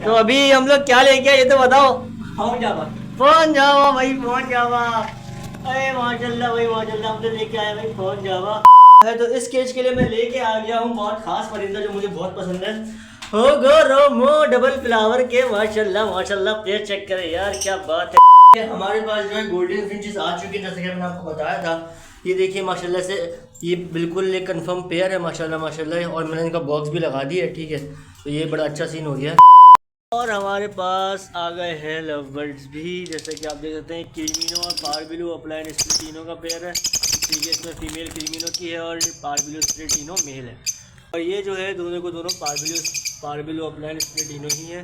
तो अभी हम लोग क्या लेके आए ये तो बताओ। फोन जावा फोन जावा भाई, फोन जावा। अरे माशाल्लाह भाई माशाल्लाह, हम तो लेके आए भाई फोन जावा है। तो इस केज के लिए मैं लेके आ गया हूँ बहुत खास परिंदा जो मुझे बहुत पसंद है। हो गो रोमो डबल फ्लावर के। माशाल्लाह माशाल्लाह, पेड़ चेक करें यार, क्या बात है। हमारे पास जो है गोल्डन फिंचेस आ चुके हैं, जैसे कि मैंने आपको बताया था। ये देखिए माशाल्लाह से, ये बिल्कुल एक कंफर्म पेयर है माशाल्लाह माशाल्लाह। और मैंने इनका बॉक्स भी लगा दिया है, ठीक है। तो ये बड़ा अच्छा सीन हो गया। और हमारे पास आ गए हैं लव बर्ड्स भी, जैसे कि आप देख सकते हैं। क्रीमिनो और पारबिलो अपलाइन स्प्लिटिनो का पेयर है, ठीक है। इसमें फीमेल क्रीमिनो की है और पारबिलो स्प्लिटिनो मेल है। और ये जो है दोनों को दोनों पारबिलो अपलाइन स्प्लिटिनो ही है।